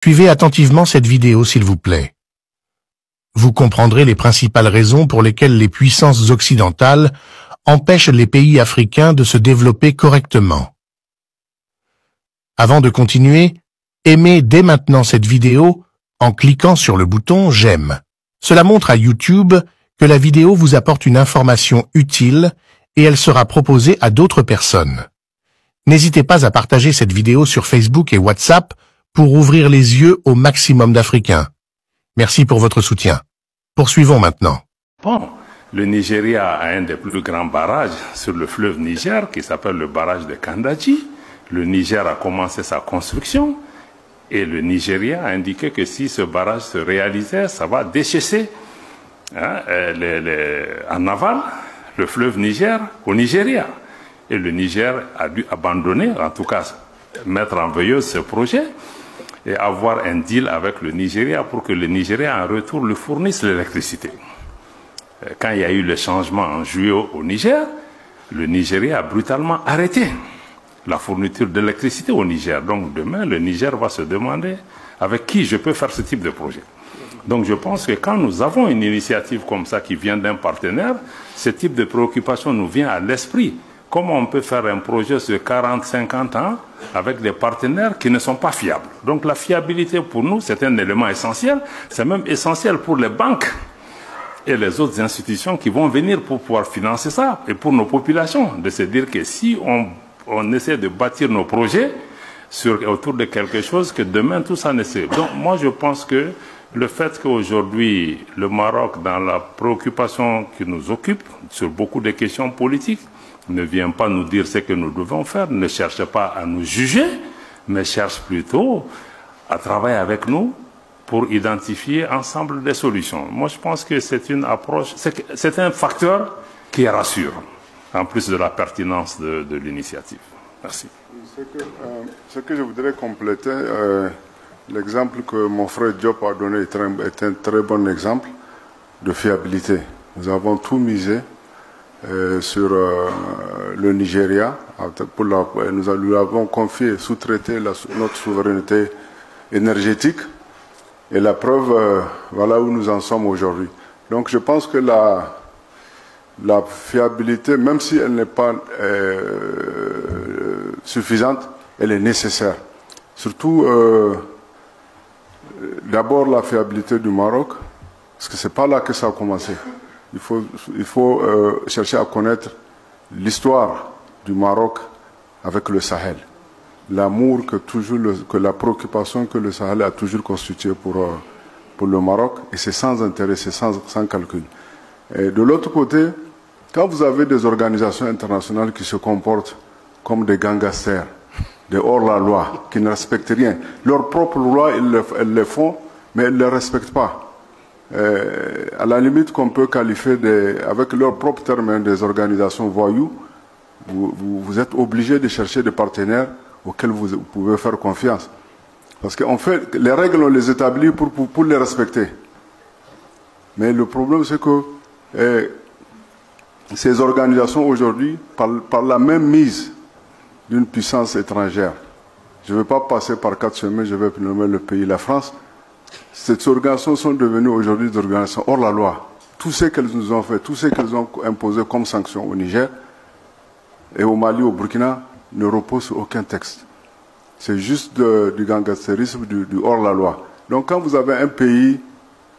Suivez attentivement cette vidéo s'il vous plaît. Vous comprendrez les principales raisons pour lesquelles les puissances occidentales empêchent les pays africains de se développer correctement. Avant de continuer, aimez dès maintenant cette vidéo en cliquant sur le bouton « J'aime ». Cela montre à YouTube que la vidéo vous apporte une information utile et elle sera proposée à d'autres personnes. N'hésitez pas à partager cette vidéo sur Facebook et WhatsApp pour ouvrir les yeux au maximum d'Africains. Merci pour votre soutien. Poursuivons maintenant. Bon, le Nigeria a un des plus grands barrages sur le fleuve Niger qui s'appelle le barrage de Kandaji. Le Niger a commencé sa construction et le Nigeria a indiqué que si ce barrage se réalisait, ça va déchaisser en aval le fleuve Niger au Nigeria. Et le Niger a dû abandonner, en tout cas mettre en veilleuse ce projet et avoir un deal avec le Nigeria pour que le Nigeria en retour lui fournisse l'électricité. Quand il y a eu le changement en juillet au Niger, le Nigeria a brutalement arrêté la fourniture d'électricité au Niger. Donc demain, le Niger va se demander avec qui je peux faire ce type de projet. Donc je pense que quand nous avons une initiative comme ça qui vient d'un partenaire, ce type de préoccupation nous vient à l'esprit. Comment on peut faire un projet sur 40-50 ans avec des partenaires qui ne sont pas fiables? Donc la fiabilité pour nous, c'est un élément essentiel. C'est même essentiel pour les banques et les autres institutions qui vont venir pour pouvoir financer ça. Et pour nos populations, de se dire que si on essaie de bâtir nos projets autour de quelque chose, que demain tout ça ne se... Donc moi je pense que le fait qu'aujourd'hui le Maroc, dans la préoccupation qui nous occupe sur beaucoup de questions politiques, ne vient pas nous dire ce que nous devons faire, ne cherche pas à nous juger, mais cherche plutôt à travailler avec nous pour identifier ensemble des solutions. Moi, je pense que c'est une approche, c'est un facteur qui rassure, en plus de la pertinence de l'initiative. Merci. Ce que je voudrais compléter, l'exemple que mon frère Diop a donné est un très bon exemple de fiabilité. Nous avons tout misé sur le Nigeria. Nous lui avons confié, sous-traité notre souveraineté énergétique. Et la preuve, voilà où nous en sommes aujourd'hui. Donc je pense que la fiabilité, même si elle n'est pas suffisante, elle est nécessaire. Surtout, d'abord la fiabilité du Maroc, parce que ce n'est pas là que ça a commencé. Il faut chercher à connaître l'histoire du Maroc avec le Sahel. L'amour que la préoccupation que le Sahel a toujours constituée pour le Maroc, et c'est sans intérêt, c'est sans calcul. Et de l'autre côté, quand vous avez des organisations internationales qui se comportent comme des gangsters, des hors-la-loi, qui ne respectent rien, leurs propres lois, elles les font, mais elles ne les respectent pas. À la limite qu'on peut qualifier avec leurs propres termes des organisations voyous, vous êtes obligé de chercher des partenaires auxquels vous pouvez faire confiance. Parce qu'en fait, les règles, on les établit pour les respecter. Mais le problème, c'est que ces organisations aujourd'hui, par la même mise d'une puissance étrangère, je ne vais pas passer par 4 chemins, je vais nommer le pays, la France. Ces organisations sont devenues aujourd'hui des organisations hors la loi. Tout ce qu'elles nous ont fait, tout ce qu'elles ont imposé comme sanctions au Niger et au Mali, au Burkina, ne repose sur aucun texte. C'est juste du gangstérisme, du hors-la-loi. Donc quand vous avez un pays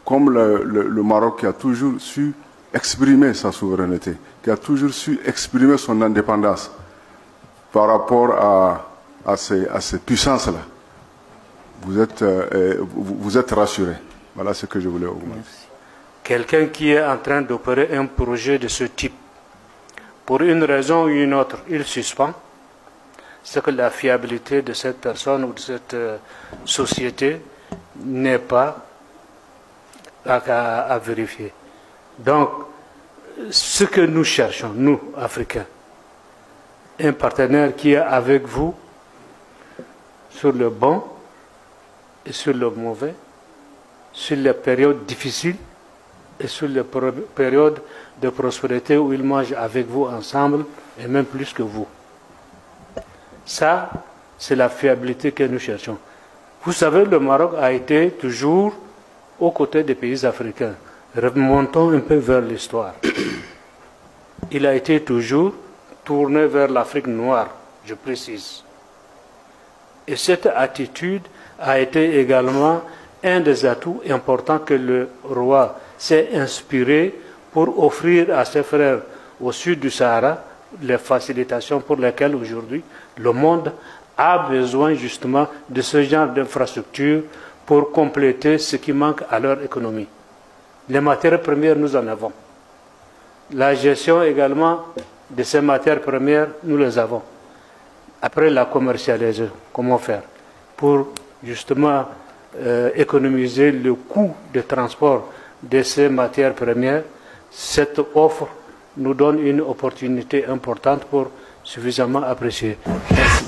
comme le Maroc qui a toujours su exprimer sa souveraineté, qui a toujours su exprimer son indépendance par rapport à ces puissances-là, vous êtes rassurés. Voilà ce que je voulais augmenter. Quelqu'un qui est en train d'opérer un projet de ce type, pour une raison ou une autre, il suspend, c'est que la fiabilité de cette personne ou de cette société n'est pas à vérifier. Donc, ce que nous cherchons, nous, Africains, un partenaire qui est avec vous sur le bon et sur le mauvais, sur les périodes difficiles et sur les périodes de prospérité où il mange avec vous ensemble et même plus que vous. Ça, c'est la fiabilité que nous cherchons. Vous savez, le Maroc a été toujours aux côtés des pays africains. Remontons un peu vers l'histoire. Il a été toujours tourné vers l'Afrique noire, je précise. Et cette attitude a été également un des atouts importants que le roi s'est inspiré pour offrir à ses frères au sud du Sahara les facilitations pour lesquelles aujourd'hui le monde a besoin justement de ce genre d'infrastructures pour compléter ce qui manque à leur économie. Les matières premières, nous en avons. La gestion également de ces matières premières, nous les avons. Après la commercialisation, comment faire pour justement économiser le coût de transport de ces matières premières? Cette offre nous donne une opportunité importante pour suffisamment apprécier. Merci.